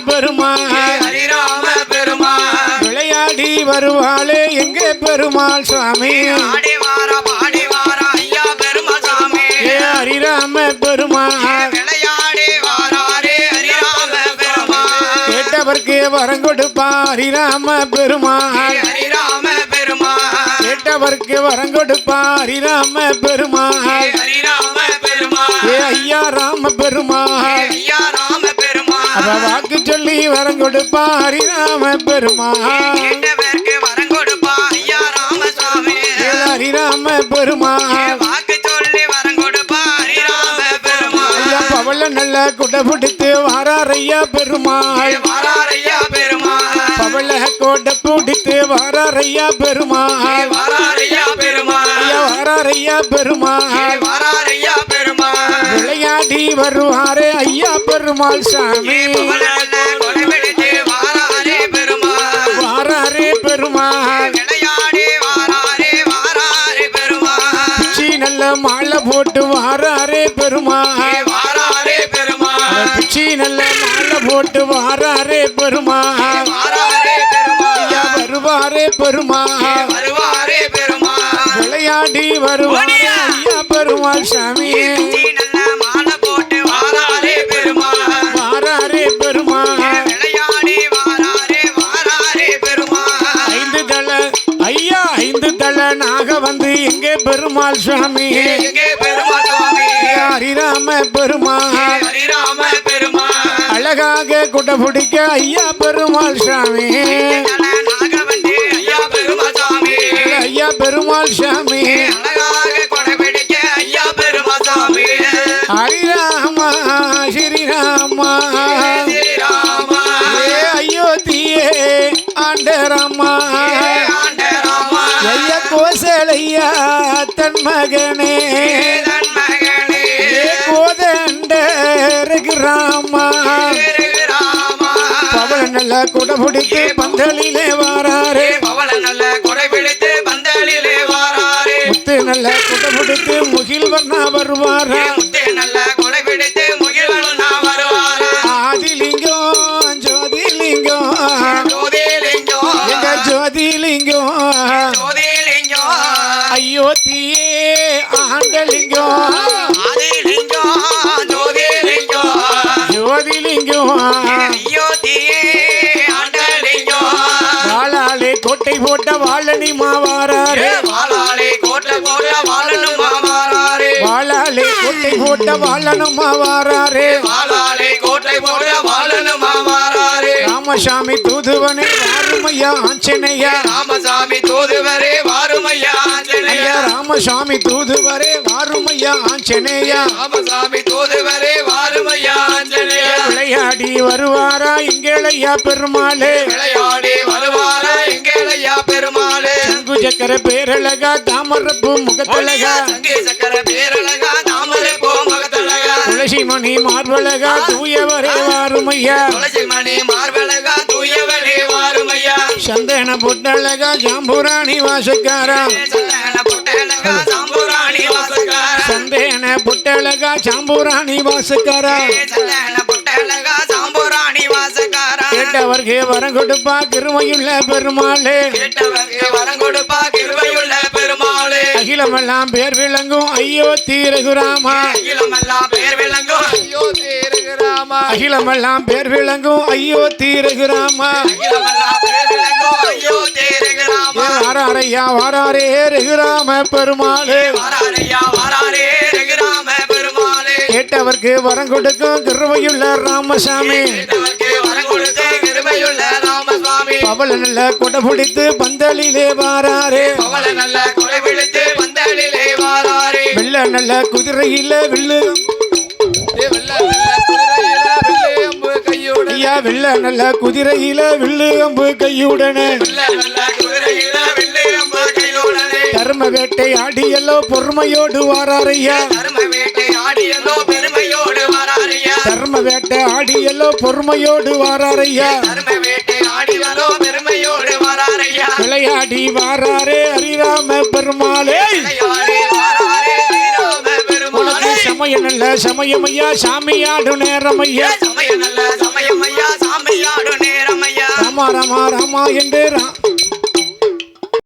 பெருமாள் ஹரிராம பெருமாள் விளையாடி வருவாளே எங்கே பெருமாள் சுவாமி ஆடி வாரா பாடி வாரா ஐயா பெருமாள் சாமி ஹரிராம பெருமாள் விளையாடி வாராரே ஹரிராம பெருமாள் கேட்டவர்க்கு வரம் கொடுப்பா ஹரிராம பெருமாள் ஹரிராம பெருமாள் கேட்டவர்க்கு வரம் கொடுப்பா ஹரிராம பெருமாள் ஹரிராம பெருமாள் ஐயா ராம பெருமாள் ஐயா ராம பெருமாள் அவ வாக்கு சொல்லி வரம் கொடுப்பா ஹரிராம பெருமாள் கேட்டவர்க்கு வரம் கொடுப்பா ஐயா ராமசாமி ஹரிராம பெருமாள் வாக்கு சொல்லி வரம் கொடுப்பா ஹரிராம பெருமாள் ஐயா பவள நல்ல குடை பிடித்து வாராரையா பெருமாள் வாராரையா பெருமாள் பவள கோட்டை பிடித்து வாராரையா பெருமாள் வாராரையா பெருமாள் ஐயா வாராரையா பெருமாள் வாராரையா பெருமாள் விளையாடி வருவாரே ஐயா பெருமாள் சாமி கொடைபிடித்து வாராரே பெருமாள் வாராரே பெருமாள் விளையாடி வாராரே வாராரே பெருமாள் பிச்சி நல்ல மாலை போட்டு வாராரே பெருமாள் வாராரே பெருமாள் பிச்சி நல்ல மாலை போட்டு வாராரே பெருமாள் வாராரே பெருமாள் ஐயா வருவாரே பெருமாள் வருவாரே பெருமாள் விளையாடி வருவாரே ஐயா பெருமாள் சாமி நல்ல மாலை போட்டு வாராரே பெருமாள் வாராரே பெருமாள் விளையாடி வாராரே வாராரே பெருமாள் ஐந்து தலை ஐயா ஐந்து தலை நாக வந்து எங்கே பெருமாள் சுவாமி எங்கே பெருமாள் சுவாமி ஹரிராம பெருமாள் ஹரிராம பெருமாள் அழகாக குடை பிடிக்க ஐயா பெருமாள் சாமி நாகவந்தி ஐயா பெருமாள் சாமி ஐயா பெருமாள் சாமி அழகாக கொடைபிடிக்க ஐயா பெருமாள் சாமி ஹரிராமா ஸ்ரீராமா ஸ்ரீராமா அயோத்தியே ஆண்டராமா ஆண்டராமா ஐயா கோசலையா தன் மகனே தன் மகனே கோதண்ட ராமா ராமா பவள நல்ல குடை பிடித்து பந்தலிலே வாராரே பவள நல்ல கொடைபிடித்து பந்தலிலே வாராரே முத்து நல்ல குடை பிடித்து முகில் வர்ணா வருவாரா முத்தே நல்ல கொடைபிடித்து முகில்வன் வருவாரா ஆதிலிங்கம் ஜோதிலிங்கம் ஜோதிலிங்கம் எங்க ஜோதிலிங்கம் ஜோதிலிங்கம் அயோத்தியே ஆண்டலிங்கம் ஆதிலிங்கம் ஜோதிலிங்கம் ஜோதிலிங்கம் அயோத்தியே ஆண்டலிங்கம் வாளாலே கோட்டை போட்ட வாழனி மாவாராரே வாளாலே கோட்டை போட வாழனும் மாறாரே வாளாலே கோட்டை போட்ட வாழனும் மாவாராரே வாளாலே கோட்டை போட வாழனும் மாறாரே ராமசாமி தூதுவனே வாருமையா ஆஞ்சனையா ராமசாமி தூதுவரே வாருமையா ஆஞ்சநேயா ஐயா ராமசாமி தூதுவரே வாருமையா ஆஞ்சனையா ராமசாமி தூதுவரே வாருமையா ஆஞ்சநேயா விளையாடி வருவாரா எங்கேளையா பெருமாளே விளையாடி வருவாரா எங்கேளையா பெருமாளே சங்கு சக்கர பேரழகா தாமரப்பு முகத்தழகா சங்கே சக்கர பேரழகா தாமரை போ மகத்தழகா துளசி மணி மார்பழகா தூயவரே வாருமையா துளசி மணி மார்பழகா தூயவரே வாருமையா சந்தன பொட்டழகா ஜாம்புராணி வாசக்காரா சந்தன பொட்டழகா சாம்புராணி வாசக்காரா சந்தேன பொட்டழகா ஜாம்புராணி வாசக்காரா சந்தன பொட்டழகா சாம்புராணி வாசக்காரா கேட்டவர்கே வரம் கொடுப்பா கிருமையுள்ள பெருமாளே கேட்டவர்க்கு வரம் கொடுப்பா கிருபையுள்ள பெருமாளே அகிலமெல்லாம் பேர் விளங்கும் ஐயோ தீரகுராமா அகிலமெல்லாம் பேர் விளங்கும் ஐயோ ரகுராமா அகிலமெல்லாம் பேர் விளங்கும் ஐயோ தீரகுராமா அகிலமெல்லாம் பேர் விளங்கும் ஐயோ ரகுராமா வாராரையா வாராரே ரகுராம பெருமாளே வாராரையா வாராரே ரகுராம பெருமாளே கேட்டவர்க்கு வரம் கொடுக்கும் கிருபையுள்ள ராமசாமி கேட்டவர்க்கு வரம் கொடுத்து கிருபையுள்ள ராமசுவாமி பவள நல்ல கொடை பிடித்து பந்தலிலே வாராரே பவள நல்ல கொடை பிடித்து பந்தலிலே வாராரே வெள்ள நல்ல குதிரையில வில்லு ஐயா வெள்ள நல்ல குதிரையில வில்லு அம்பு கையுடனே தர்ம வேட்டை ஆடியல்லோ பொறுமையோடு வாராரையா தர்ம வேட்டை ஆடியல்லோ பெருமையோடு வாராரையா தர்ம வேட்டை ஆடியல்லோ பொறுமையோடு வாராரையா தர்ம வேட்டை ஆடியல்லோ பெருமையோடு வாராரையா விளையாடி வாராரே ஹரிராம பெருமாளே விளையாடி வாராரே ஸ்ரீராம பெருமாளே சமய நல்ல சமயமையா சாமியாடு நேரமையா சமய நல்ல சமயம் ஐயா சாமி ராமா ராமா ராமா என்று